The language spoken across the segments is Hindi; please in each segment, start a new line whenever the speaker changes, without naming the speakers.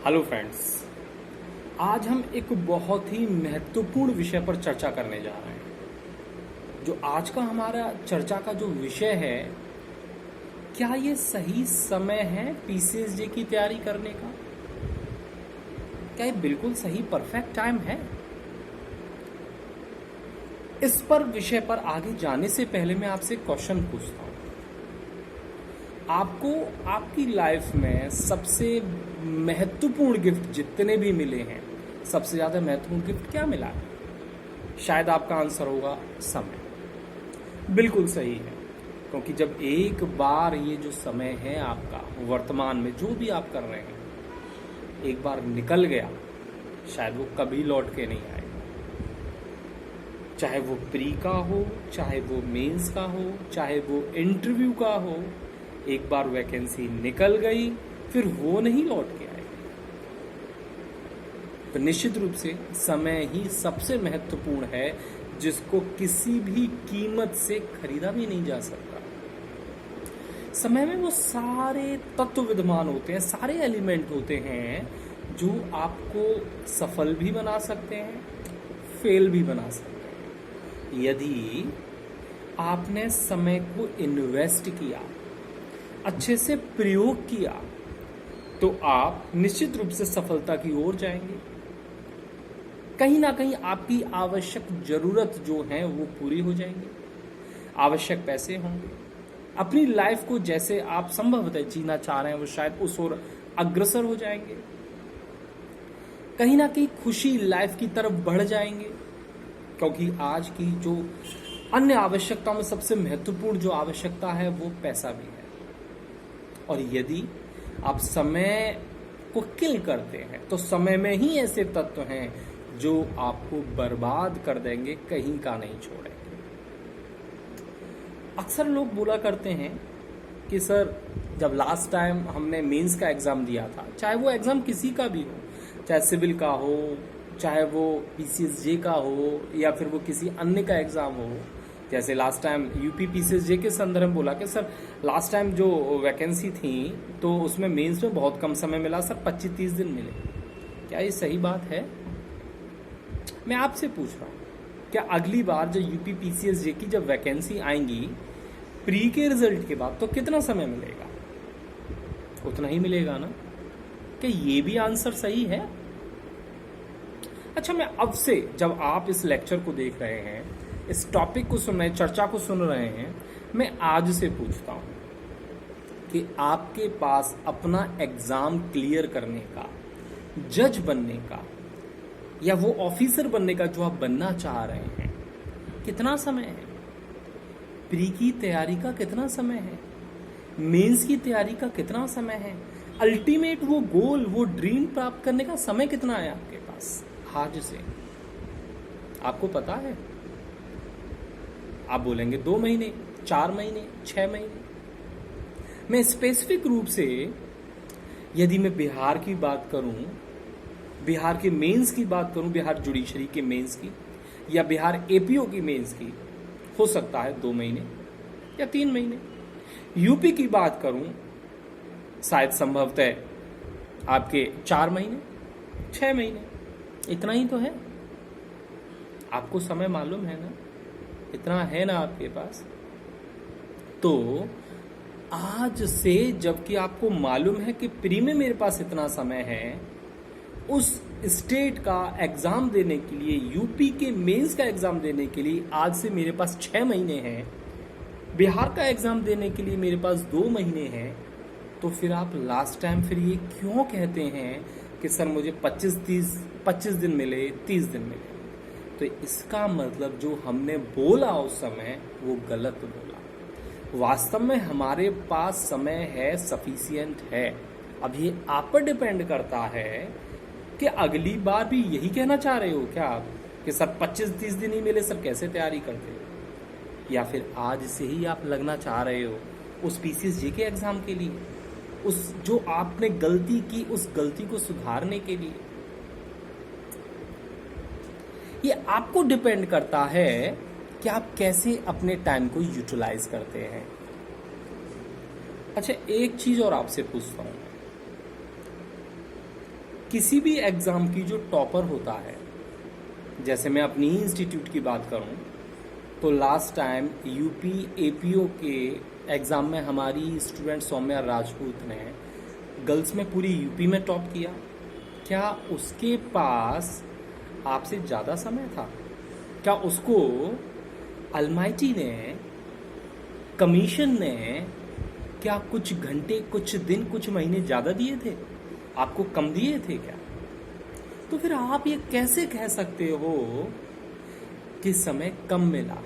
Hello friends. आज हम एक बहुत ही महत्वपूर्ण विषय पर चर्चा करने जा रहे हैं। जो आज का हमारा चर्चा का जो विषय है, क्या ये सही समय है पीसीएसजे की तैयारी करने का? क्या ये बिल्कुल सही परफेक्ट टाइम है? इस पर विषय पर आगे जाने से पहले मैं आपसे क्वेश्चन पूछता हूँ। आपको आपकी लाइफ में सबसे महत्वपूर्ण गिफ्ट जितने भी मिले हैं, सबसे ज़्यादा महत्वपूर्ण गिफ्ट क्या मिला है? शायद आपका आंसर होगा समय। बिल्कुल सही है, क्योंकि जब एक बार ये जो समय है आपका वर्तमान में जो भी आप कर रहे हैं, एक बार निकल गया, शायद वो कभी लौट के नहीं आएगा। चाहे वो प्री का हो, चाहे वो मेंस का हो, चाहे वो इंटरव्यू का हो, एक बार वैकेंसी निकल गई फिर वो नहीं लौट के आएगी। तो निश्चित रूप से समय ही सबसे महत्वपूर्ण है, जिसको किसी भी कीमत से खरीदा भी नहीं जा सकता। समय में वो सारे तत्व विद्यमान होते हैं, सारे एलिमेंट होते हैं जो आपको सफल भी बना सकते हैं, फेल भी बना सकते हैं। यदि आपने समय को इन्वेस्ट किया, अच्छे से प्रयोग किया, तो आप निश्चित रूप से सफलता की ओर जाएंगे। कहीं ना कहीं आपकी आवश्यक जरूरत जो है वो पूरी हो जाएंगी, आवश्यक पैसे होंगे। अपनी लाइफ को जैसे आप संभवतः जीना चाह रहे हैं, वो शायद उस ओर अग्रसर हो जाएंगे। कहीं ना कहीं खुशी लाइफ की तरफ बढ़ जाएंगे, क्योंकि आज की जो अन्य आवश्यकताओं में सबसे महत्वपूर्ण जो आवश्यकता है वो पैसा भी है। और यदि आप समय को किल करते हैं, तो समय में ही ऐसे तत्व हैं जो आपको बर्बाद कर देंगे, कहीं का नहीं छोड़ेंगे। अक्सर लोग बोला करते हैं कि सर, जब लास्ट टाइम हमने मेंस का एग्जाम दिया था, चाहे वो एग्जाम किसी का भी हो, चाहे सिविल का हो, चाहे वो पीसीएसजे का हो, या फिर वो किसी अन्य का एग्जाम हो, जैसे लास्ट टाइम यूपी पीसीएसजे के संदर्भ में बोला कि सर लास्ट टाइम जो वैकेंसी थी तो उसमें मेंस में बहुत कम समय मिला सर, 25-30 दिन मिले। क्या ये सही बात है? मैं आपसे पूछ रहा हूँ, क्या अगली बार जब यूपी पीसीएसजे की जब वैकेंसी आएंगी प्री के रिजल्ट के बाद, तो कितना समय मिलेगा? उतना ही मिलेगा ना? क्या ये भी आंसर सही है? अच्छा, मैं अब से, जब आप इस लेक्चर को देख रहे हैं, इस टॉपिक को सुन रहे हैं, चर्चा को सुन रहे हैं, मैं आज से पूछता हूं कि आपके पास अपना एग्जाम क्लियर करने का, जज बनने का, या वो ऑफिसर बनने का जो आप बनना चाह रहे हैं, कितना समय है? प्री की तैयारी का कितना समय है? मेंस की तैयारी का कितना समय है? अल्टीमेट वो गोल, वो ड्रीम प्राप्त करने का समय कितना है आपके पास आज से? आपको पता है? आप बोलेंगे 2 महीने, 4 महीने, 6 महीने। मैं स्पेसिफिक रूप से, यदि मैं बिहार की बात करूं, बिहार के मेंस की बात करूं, बिहार जुडिशरी के मेंस की, या बिहार एपीओ की मेंस की, हो सकता है 2 महीने या 3 महीने। यूपी की बात करूं, शायद संभवतः आपके 4 महीने, 6 महीने, इतना ही तो है। आपको समय मालूम है ना? इतना है ना आपके पास? तो आज से, जबकि आपको मालूम है कि प्री में मेरे पास इतना समय है, उस स्टेट का एग्जाम देने के लिए, यूपी के मेंस का एग्जाम देने के लिए आज से मेरे पास 6 महीने हैं, बिहार का एग्जाम देने के लिए मेरे पास 2 महीने हैं, तो फिर आप लास्ट टाइम फिर ये क्यों कहते हैं कि सर मुझे 25 दिन मिले, 30 दिन मिले? तो इसका मतलब जो हमने बोला उस समय वो गलत बोला। वास्तव में हमारे पास समय है, सफिशिएंट है। अब ये आप पर डिपेंड करता है कि अगली बार भी यही कहना चाह रहे हो क्या आप कि सर 25-30 दिन ही मिले, सर कैसे तैयारी करते हो? या फिर आज से ही आप लगना चाह रहे हो उस पीसीएसजे के एग्जाम के लिए, उस जो आपने गलती की उस गलती को सुधारने के लिए? ये आपको डिपेंड करता है कि आप कैसे अपने टाइम को यूटिलाइज करते हैं। अच्छा, एक चीज और आपसे पूछता हूं, किसी भी एग्ज़ाम की जो टॉपर होता है, जैसे मैं अपनी ही इंस्टीट्यूट की बात करूं, तो लास्ट टाइम यूपी एपीओ के एग्ज़ाम में हमारी स्टूडेंट सौम्या राजपूत ने गर्ल्स में पूरी यूपी में टॉप किया। क्या उसके पास आपसे ज़्यादा समय था? क्या उसको अलमाइटी ने, कमीशन ने क्या कुछ घंटे, कुछ दिन, कुछ महीने ज़्यादा दिए थे? आपको कम दिए थे क्या? तो फिर आप ये कैसे कह सकते हो कि समय कम मिला?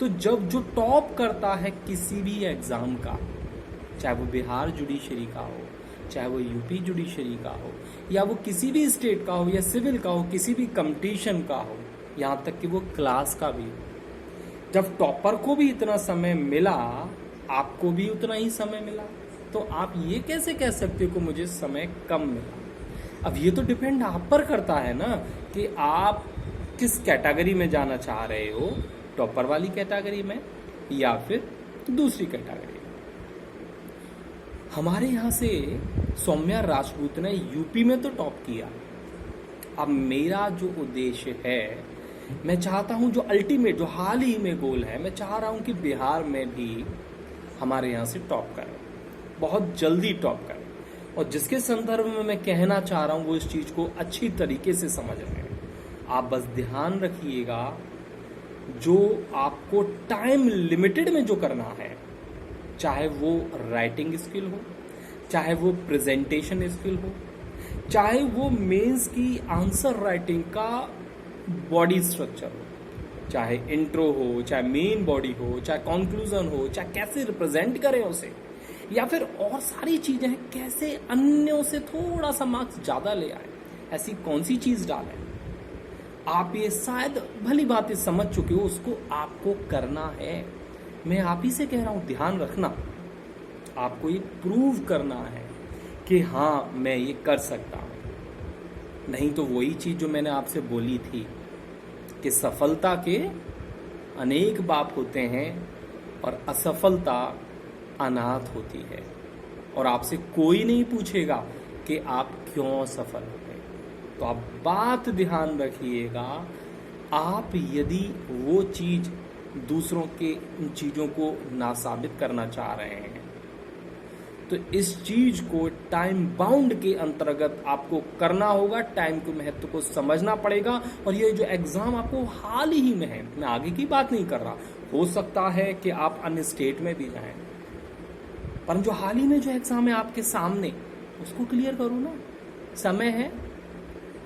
तो जब जो टॉप करता है किसी भी एग्ज़ाम का, चाहे वो बिहार जुडिशरी का हो, चाहे वो यूपी जुडिशरी का हो, या वो किसी भी स्टेट का हो, या सिविल का हो, किसी भी कंपटीशन का हो, यहाँ तक कि वो क्लास का भी हो, जब टॉपर को भी इतना समय मिला, आपको भी उतना ही समय मिला, तो आप ये कैसे कह सकते हो कि मुझे समय कम मिला? अब ये तो डिपेंड आप पर करता है ना कि आप किस कैटेगरी में जाना चाह रहे हो, टॉपर वाली कैटेगरी में या फिर दूसरी कैटेगरी में। हमारे यहाँ से सौम्या राजपूत ने यूपी में तो टॉप किया। अब मेरा जो उद्देश्य है, मैं चाहता हूँ जो अल्टीमेट, जो हाल ही में गोल है, मैं चाह रहा हूँ कि बिहार में भी हमारे यहाँ से टॉप करें, बहुत जल्दी टॉप करें। और जिसके संदर्भ में मैं कहना चाह रहा हूँ वो इस चीज़ को अच्छी तरीके से समझ रहे हैं। आप बस ध्यान रखिएगा, जो आपको टाइम लिमिटेड में जो करना है, चाहे वो राइटिंग स्किल हो, चाहे वो प्रेजेंटेशन स्किल हो, चाहे वो मेंस की आंसर राइटिंग का बॉडी स्ट्रक्चर हो, चाहे इंट्रो हो, चाहे मेन बॉडी हो, चाहे कंक्लूजन हो, चाहे कैसे रिप्रेजेंट करें उसे, या फिर और सारी चीजें हैं, कैसे अन्यों से थोड़ा सा मार्क्स ज्यादा ले आए, ऐसी कौन सी चीज डालें। आप ये शायद भली बातें समझ चुके हो, उसको आपको करना है। मैं आप ही से कह रहा हूं, ध्यान रखना, आपको ये प्रूव करना है कि हाँ मैं ये कर सकता हूं। नहीं तो वही चीज जो मैंने आपसे बोली थी कि सफलता के अनेक बाप होते हैं और असफलता अनाथ होती है, और आपसे कोई नहीं पूछेगा कि आप क्यों सफल हुए। तो आप बात ध्यान रखिएगा, आप यदि वो चीज दूसरों के उन चीजों को ना साबित करना चाह रहे हैं, तो इस चीज को टाइम बाउंड के अंतर्गत आपको करना होगा। टाइम के महत्व को समझना पड़ेगा। और ये जो एग्जाम आपको हाल ही में है, मैं आगे की बात नहीं कर रहा, हो सकता है कि आप अन्य स्टेट में भी जाएं, पर जो हाल ही में जो एग्जाम है आपके सामने, उसको क्लियर करो ना। समय है,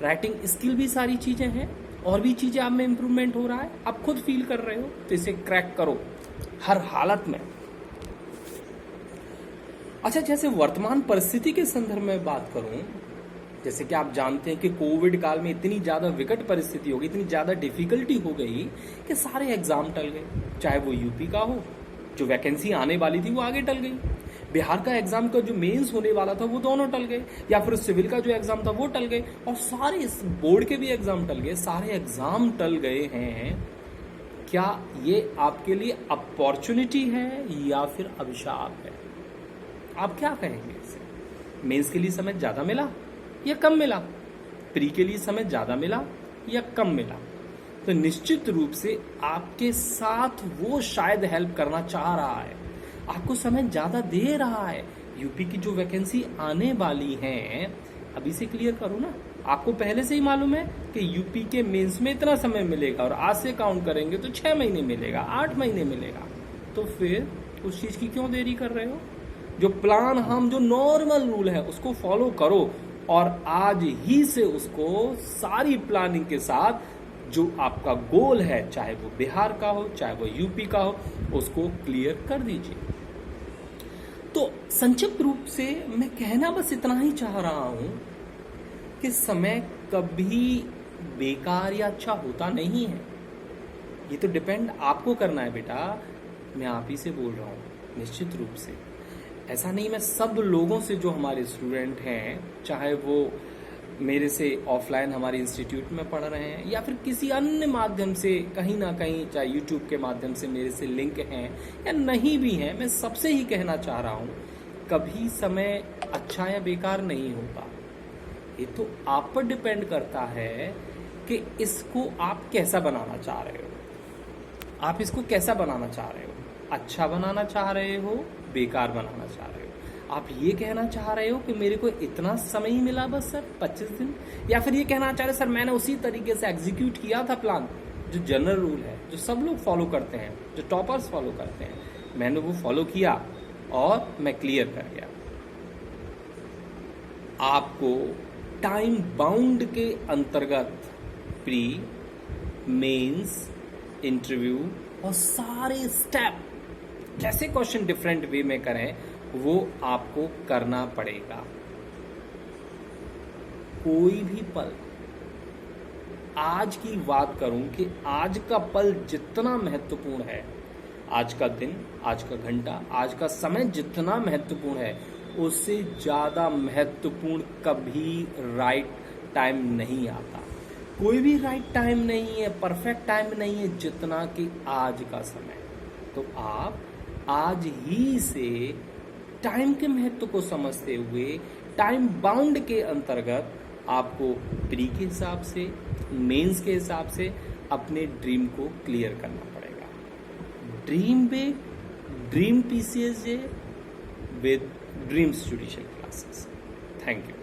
राइटिंग स्किल भी सारी चीजें हैं, और भी चीजें आप में इंप्रूवमेंट हो रहा है, आप खुद फील कर रहे हो, तो इसे क्रैक करो हर हालत में। अच्छा, जैसे वर्तमान परिस्थिति के संदर्भ में बात करूं, जैसे कि आप जानते हैं कि कोविड काल में इतनी ज्यादा विकट परिस्थिति हो गई, इतनी ज्यादा डिफिकल्टी हो गई कि सारे एग्जाम टल गए। चाहे वो यूपी का हो, जो वैकेंसी आने वाली थी वो आगे टल गई, बिहार का एग्जाम का जो मेंस होने वाला था वो दोनों टल गए, या फिर सिविल का जो एग्जाम था वो टल गए, और सारे बोर्ड के भी एग्जाम टल गए, सारे एग्जाम टल गए हैं। क्या ये आपके लिए अपॉर्चुनिटी है या फिर अभिशाप है? आप क्या कहेंगे इसे? मेंस के लिए समय ज्यादा मिला या कम मिला? प्री के लिए समय ज्यादा मिला या कम मिला? तो निश्चित रूप से आपके साथ वो शायद हेल्प करना चाह रहा है, आपको समय ज्यादा दे रहा है। यूपी की जो वैकेंसी आने वाली है, अभी से क्लियर करो ना। आपको पहले से ही मालूम है कि यूपी के मेंस में इतना समय मिलेगा, और आज से काउंट करेंगे तो 6 महीने मिलेगा, 8 महीने मिलेगा। तो फिर उस चीज की क्यों देरी कर रहे हो? जो प्लान, हम जो नॉर्मल रूल है उसको फॉलो करो, और आज ही से उसको सारी प्लानिंग के साथ जो आपका गोल है, चाहे वो बिहार का हो, चाहे वो यूपी का हो, उसको क्लियर कर दीजिए। तो संक्षिप्त रूप से मैं कहना बस इतना ही चाह रहा हूं कि समय कभी बेकार या अच्छा होता नहीं है। ये तो डिपेंड आपको करना है बेटा, मैं आप ही से बोल रहा हूं। निश्चित रूप से ऐसा नहीं, मैं सब लोगों से जो हमारे स्टूडेंट हैं, चाहे वो मेरे से ऑफलाइन हमारे इंस्टीट्यूट में पढ़ रहे हैं या फिर किसी अन्य माध्यम से कहीं ना कहीं, चाहे यूट्यूब के माध्यम से मेरे से लिंक हैं या नहीं भी हैं, मैं सबसे ही कहना चाह रहा हूँ, कभी समय अच्छा या बेकार नहीं होता। ये तो आप पर डिपेंड करता है कि इसको आप कैसा बनाना चाह रहे हो। आप इसको कैसा बनाना चाह रहे हो, अच्छा बनाना चाह रहे हो, बेकार बनाना चाह रहे हो। आप ये कहना चाह रहे हो कि मेरे को इतना समय ही मिला बस सर 25 दिन, या फिर ये कहना चाह रहे सर मैंने उसी तरीके से एग्जीक्यूट किया था प्लान, जो जनरल रूल है, जो सब लोग फॉलो करते हैं, जो टॉपर्स फॉलो करते हैं, मैंने वो फॉलो किया और मैं क्लियर कर गया। आपको टाइम बाउंड के अंतर्गत प्री, मेंस, इंटरव्यू और सारे स्टेप कैसे क्वेश्चन डिफरेंट वे में करें वो आपको करना पड़ेगा। कोई भी पल, आज की बात करूं कि आज का पल जितना महत्वपूर्ण है, आज का दिन, आज का घंटा, आज का समय जितना महत्वपूर्ण है, उससे ज्यादा महत्वपूर्ण कभी राइट टाइम नहीं आता। कोई भी राइट टाइम नहीं है, परफेक्ट टाइम नहीं है जितना कि आज का समय। तो आप आज ही से टाइम के महत्व को समझते हुए टाइम बाउंड के अंतर्गत आपको प्री के हिसाब से, मेंस के हिसाब से अपने ड्रीम को क्लियर करना पड़ेगा। Dream big, dream PCSJ with Dreams Judicial Classes. Thank you.